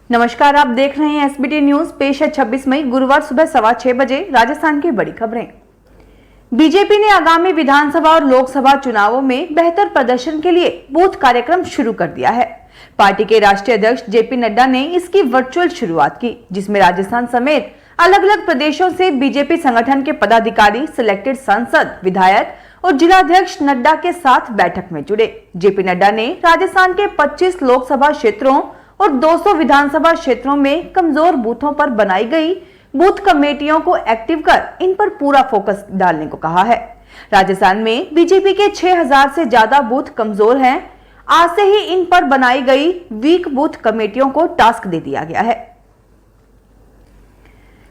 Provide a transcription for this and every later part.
नमस्कार, आप देख रहे हैं एसबीटी न्यूज। पेश है 26 मई गुरुवार सुबह 6:15 बजे राजस्थान की बड़ी खबरें। बीजेपी ने आगामी विधानसभा और लोकसभा चुनावों में बेहतर प्रदर्शन के लिए बूथ कार्यक्रम शुरू कर दिया है। पार्टी के राष्ट्रीय अध्यक्ष जेपी नड्डा ने इसकी वर्चुअल शुरुआत की, जिसमें राजस्थान समेत अलग अलग प्रदेशों से बीजेपी संगठन के पदाधिकारी, सिलेक्टेड सांसद, विधायक और जिलाध्यक्ष नड्डा के साथ बैठक में जुड़े। जेपी नड्डा ने राजस्थान के 25 लोकसभा क्षेत्रों और 200 विधानसभा क्षेत्रों में कमजोर बूथों पर बनाई गई बूथ कमेटियों को एक्टिव कर इन पर पूरा फोकस डालने को कहा है। राजस्थान में बीजेपी के 6000 से ज्यादा बूथ कमजोर हैं। आज से ही इन पर बनाई गई वीक बूथ कमेटियों को टास्क दे दिया गया है।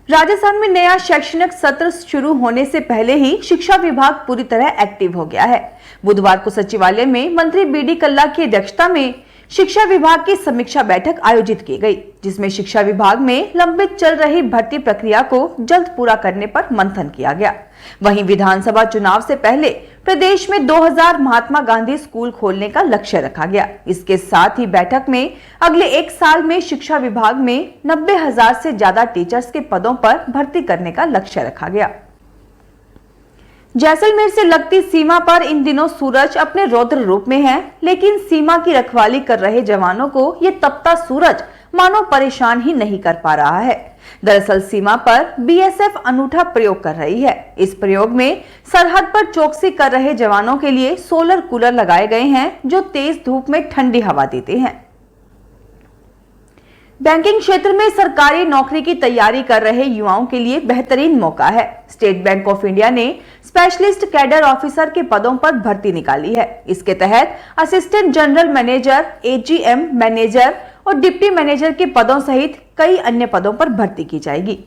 राजस्थान में नया शैक्षणिक सत्र शुरू होने से पहले ही शिक्षा विभाग पूरी तरह एक्टिव हो गया है। बुधवार को सचिवालय में मंत्री बीडी कल्ला की अध्यक्षता में शिक्षा विभाग की समीक्षा बैठक आयोजित की गई, जिसमें शिक्षा विभाग में लंबित चल रही भर्ती प्रक्रिया को जल्द पूरा करने पर मंथन किया गया। वहीं विधानसभा चुनाव से पहले प्रदेश में 2000 महात्मा गांधी स्कूल खोलने का लक्ष्य रखा गया। इसके साथ ही बैठक में अगले 1 साल में शिक्षा विभाग में 90,000 से ज्यादा टीचर्स के पदों पर भर्ती करने का लक्ष्य रखा गया। जैसलमेर से लगती सीमा पर इन दिनों सूरज अपने रौद्र रूप में है, लेकिन सीमा की रखवाली कर रहे जवानों को ये तपता सूरज मानो परेशान ही नहीं कर पा रहा है। दरअसल सीमा पर बीएसएफ अनूठा प्रयोग कर रही है। इस प्रयोग में सरहद पर चौकसी कर रहे जवानों के लिए सोलर कूलर लगाए गए हैं, जो तेज धूप में ठंडी हवा देते हैं। बैंकिंग क्षेत्र में सरकारी नौकरी की तैयारी कर रहे युवाओं के लिए बेहतरीन मौका है। स्टेट बैंक ऑफ इंडिया ने स्पेशलिस्ट कैडर ऑफिसर के पदों पर भर्ती निकाली है। इसके तहत assistant general manager, AGM manager और डिप्टी मैनेजर के पदों सहित कई अन्य पदों पर भर्ती की जाएगी।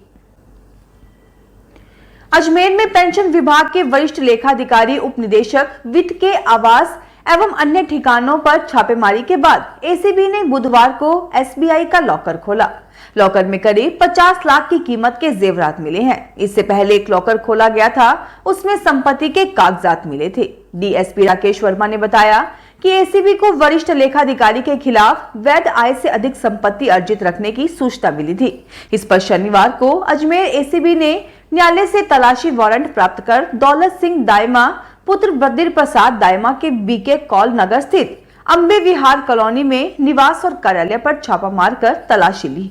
अजमेर में पेंशन विभाग के वरिष्ठ लेखाधिकारी उप निदेशक वित्त के आवास एवं अन्य ठिकानों पर छापेमारी के बाद एसीबी ने बुधवार को एसबीआई का लॉकर खोला। लॉकर में करीब 50 लाख की कीमत के जेवरात मिले हैं। इससे पहले एक लॉकर खोला गया था, उसमें संपत्ति के कागजात मिले थे। डीएसपी राकेश वर्मा ने बताया कि एसीबी को वरिष्ठ लेखाधिकारी के खिलाफ वैध आय से अधिक संपत्ति अर्जित रखने की सूचना मिली थी। इस पर शनिवार को अजमेर एसीबी ने न्यायालय से तलाशी वारंट प्राप्त कर दौलत सिंह दायमा पुत्र बद्र प्रसाद दायमा के बीके कौल नगर स्थित अंबे विहार कॉलोनी में निवास और कार्यालय पर छापा मारकर तलाशी ली।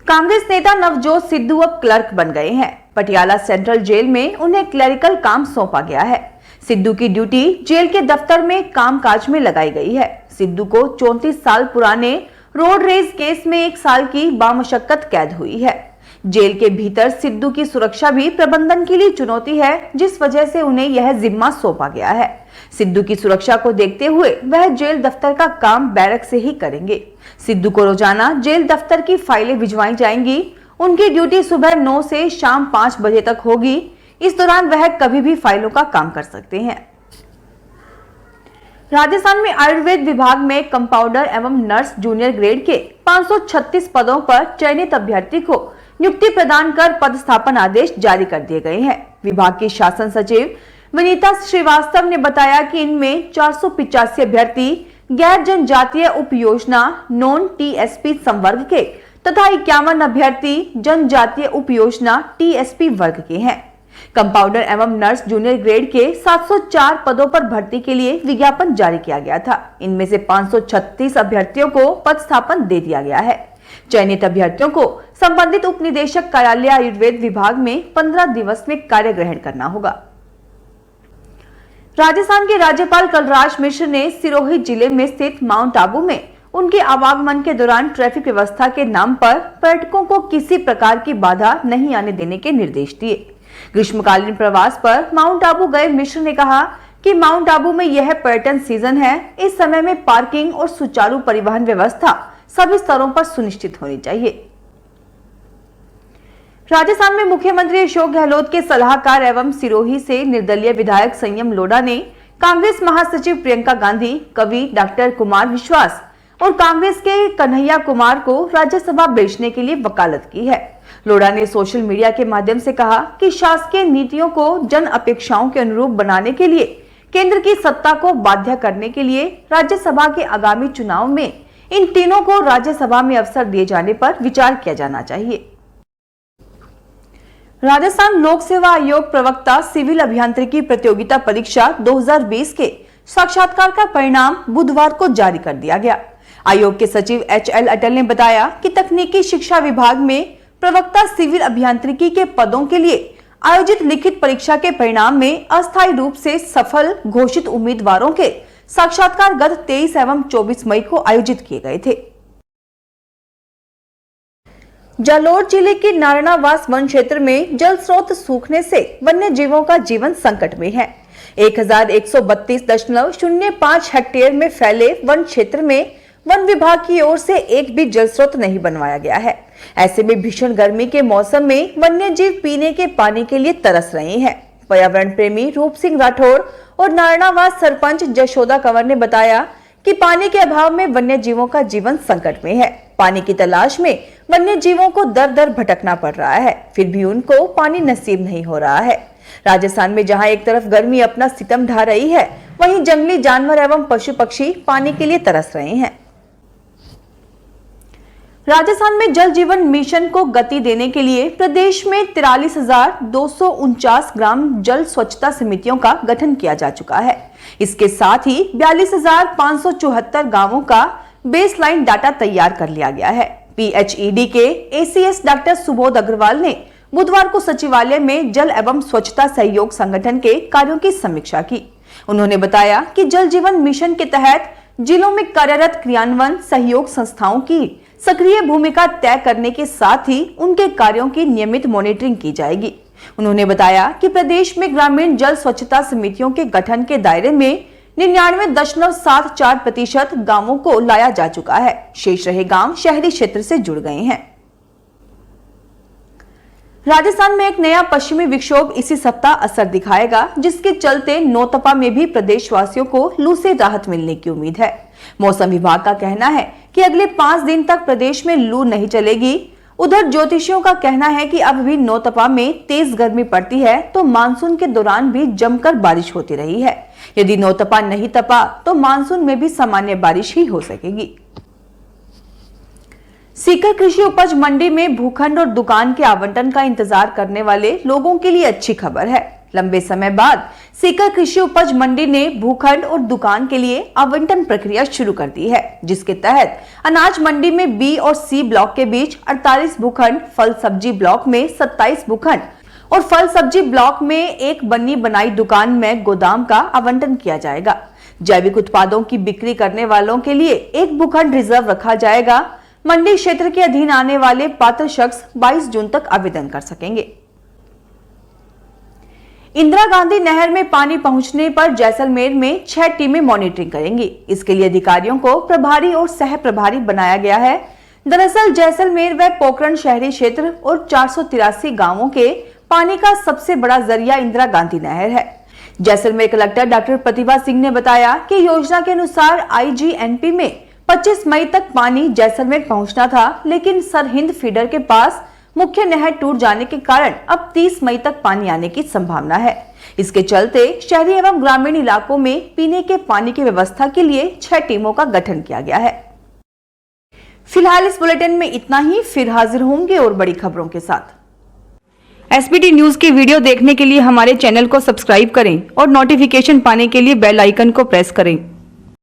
कांग्रेस नेता नवजोत सिद्धू अब क्लर्क बन गए हैं। पटियाला सेंट्रल जेल में उन्हें क्लरिकल काम सौंपा गया है। सिद्धू की ड्यूटी जेल के दफ्तर में कामकाज में लगाई गई है। सिद्धू को 34 साल पुराने रोड रेज केस में 1 साल की बामशक्कत कैद हुई है। जेल के भीतर सिद्धू की सुरक्षा भी प्रबंधन के लिए चुनौती है, जिस वजह से उन्हें यह जिम्मा सौंपा गया है। सिद्धू की सुरक्षा को देखते हुए वह जेल दफ्तर का काम बैरक से ही करेंगे। सिद्धू को रोजाना जेल दफ्तर की फाइलें भिजवाई जाएंगी। उनकी ड्यूटी सुबह 9 से शाम 5 बजे तक होगी। इस दौरान वह कभी भी फाइलों का काम कर सकते हैं। राजस्थान में आयुर्वेद विभाग में कंपाउंडर एवं नर्स जूनियर ग्रेड के 536 पदों पर चयनित अभ्यर्थी को नियुक्ति प्रदान कर पदस्थापन आदेश जारी कर दिए गए हैं। विभाग की शासन सचिव विनीता श्रीवास्तव ने बताया कि इनमें 485 अभ्यर्थी गैर जनजातीय उप योजना नॉन टीएसपी संवर्ग के तथा 51 अभ्यर्थी जनजातीय उप योजना टीएसपी वर्ग के हैं। कंपाउंडर एवं नर्स जूनियर ग्रेड के 704 पदों पर भर्ती के लिए विज्ञापन जारी किया गया था। इनमें से 536 अभ्यर्थियों को पदस्थापन दे दिया गया है। चयनित अभ्यर्थियों को संबंधित उप निदेशक कार्यालय आयुर्वेद विभाग में 15 दिवस में कार्य ग्रहण करना होगा। राजस्थान के राज्यपाल कलराज मिश्र ने सिरोही जिले में स्थित माउंट आबू में उनके आवागमन के दौरान ट्रैफिक व्यवस्था के नाम पर पर्यटकों को किसी प्रकार की बाधा नहीं आने देने के निर्देश दिए। ग्रीष्मकालीन प्रवास पर माउंट आबू गए मिश्र ने कहा कि माउंट आबू में यह पर्यटन सीजन है। इस समय में पार्किंग और सुचारू परिवहन व्यवस्था सभी स्तरों पर सुनिश्चित होनी चाहिए। राजस्थान में मुख्यमंत्री अशोक गहलोत के सलाहकार एवं सिरोही से निर्दलीय विधायक संयम लोढ़ा ने कांग्रेस महासचिव प्रियंका गांधी, कवि डॉक्टर कुमार विश्वास और कांग्रेस के कन्हैया कुमार को राज्यसभा भेजने के लिए वकालत की है। लोढ़ा ने सोशल मीडिया के माध्यम से कहा कि शासकीय नीतियों को जन अपेक्षाओं के अनुरूप बनाने के लिए केंद्र की सत्ता को बाध्य करने के लिए राज्यसभा के आगामी चुनाव में इन तीनों को राज्यसभा में अवसर दिए जाने पर विचार किया जाना चाहिए। राजस्थान लोक सेवा आयोग प्रवक्ता सिविल अभियांत्रिकी प्रतियोगिता परीक्षा 2020 के साक्षात्कार का परिणाम बुधवार को जारी कर दिया गया। आयोग के सचिव HL अटल ने बताया कि तकनीकी शिक्षा विभाग में प्रवक्ता सिविल अभियांत्रिकी के पदों के लिए आयोजित लिखित परीक्षा के परिणाम में अस्थायी रूप से सफल घोषित उम्मीदवारों के साक्षात्कार गत 23 एवं 24 मई को आयोजित किए गए थे। जालोर जिले के नारायणावास वन क्षेत्र में जल स्रोत सूखने से वन्य जीवों का जीवन संकट में है। 1132.05 हेक्टेयर में फैले वन क्षेत्र में वन विभाग की ओर से एक भी जल स्रोत नहीं बनवाया गया है। ऐसे में भीषण गर्मी के मौसम में वन्य जीव पीने के पानी के लिए तरस रहे हैं। पर्यावरण प्रेमी रूप सिंह राठौड़ और नारायणावास सरपंच जशोदा कंवर ने बताया कि पानी के अभाव में वन्य जीवों का जीवन संकट में है। पानी की तलाश में वन्य जीवों को दर दर भटकना पड़ रहा है, फिर भी उनको पानी नसीब नहीं हो रहा है। राजस्थान में जहां एक तरफ गर्मी अपना सितम ढा रही है, वहीं जंगली जानवर एवं पशु पक्षी पानी के लिए तरस रहे हैं। राजस्थान में जल जीवन मिशन को गति देने के लिए प्रदेश में 43,249 ग्राम जल स्वच्छता समितियों का गठन किया जा चुका है। इसके साथ ही 42,574 गांवों का बेसलाइन डाटा तैयार कर लिया गया है। PHED के ACS डॉक्टर सुबोध अग्रवाल ने बुधवार को सचिवालय में जल एवं स्वच्छता सहयोग संगठन के कार्यों की समीक्षा की। उन्होंने बताया कि जल जीवन मिशन के तहत जिलों में कार्यरत क्रियान्वयन सहयोग संस्थाओं की सक्रिय भूमिका तय करने के साथ ही उनके कार्यों की नियमित मॉनिटरिंग की जाएगी। उन्होंने बताया कि प्रदेश में ग्रामीण जल स्वच्छता समितियों के गठन के दायरे में 99.74% गांवों को लाया जा चुका है। शेष रहे गांव शहरी क्षेत्र से जुड़ गए हैं। राजस्थान में एक नया पश्चिमी विक्षोभ इसी सप्ताह असर दिखाएगा, जिसके चलते नौतपा में भी प्रदेशवासियों को लू से राहत मिलने की उम्मीद है। मौसम विभाग का कहना है कि अगले 5 दिन तक प्रदेश में लू नहीं चलेगी। उधर ज्योतिषियों का कहना है कि अब भी नौतपा में तेज गर्मी पड़ती है तो मानसून के दौरान भी जमकर बारिश होती रही है। यदि नौतपा नहीं तपा तो मानसून में भी सामान्य बारिश ही हो सकेगी। सीकर कृषि उपज मंडी में भूखंड और दुकान के आवंटन का इंतजार करने वाले लोगों के लिए अच्छी खबर है। लंबे समय बाद सीकर कृषि उपज मंडी ने भूखंड और दुकान के लिए आवंटन प्रक्रिया शुरू कर दी है, जिसके तहत अनाज मंडी में बी और सी ब्लॉक के बीच 48 भूखंड, फल सब्जी ब्लॉक में 27 भूखंड और फल सब्जी ब्लॉक में एक बनी बनाई दुकान में गोदाम का आवंटन किया जाएगा। जैविक उत्पादों की बिक्री करने वालों के लिए एक भूखंड रिजर्व रखा जाएगा। मंडी क्षेत्र के अधीन आने वाले पात्र शख्स 22 जून तक आवेदन कर सकेंगे। इंदिरा गांधी नहर में पानी पहुंचने पर जैसलमेर में 6 टीमें मॉनिटरिंग करेंगी। इसके लिए अधिकारियों को प्रभारी और सह प्रभारी बनाया गया है। दरअसल जैसलमेर व पोखरण शहरी क्षेत्र और 483 गांवों के पानी का सबसे बड़ा जरिया इंदिरा गांधी नहर है। जैसलमेर कलेक्टर डॉक्टर प्रतिभा सिंह ने बताया कि योजना के अनुसार IGNP में 25 मई तक पानी जैसलमेर पहुंचना था, लेकिन सरहिंद फीडर के पास मुख्य नहर टूट जाने के कारण अब 30 मई तक पानी आने की संभावना है। इसके चलते शहरी एवं ग्रामीण इलाकों में पीने के पानी की व्यवस्था के लिए 6 टीमों का गठन किया गया है। फिलहाल इस बुलेटिन में इतना ही। फिर हाजिर होंगे और बड़ी खबरों के साथ। SBT न्यूज के वीडियो देखने के लिए हमारे चैनल को सब्सक्राइब करें और नोटिफिकेशन पाने के लिए बेल आइकन को प्रेस करें।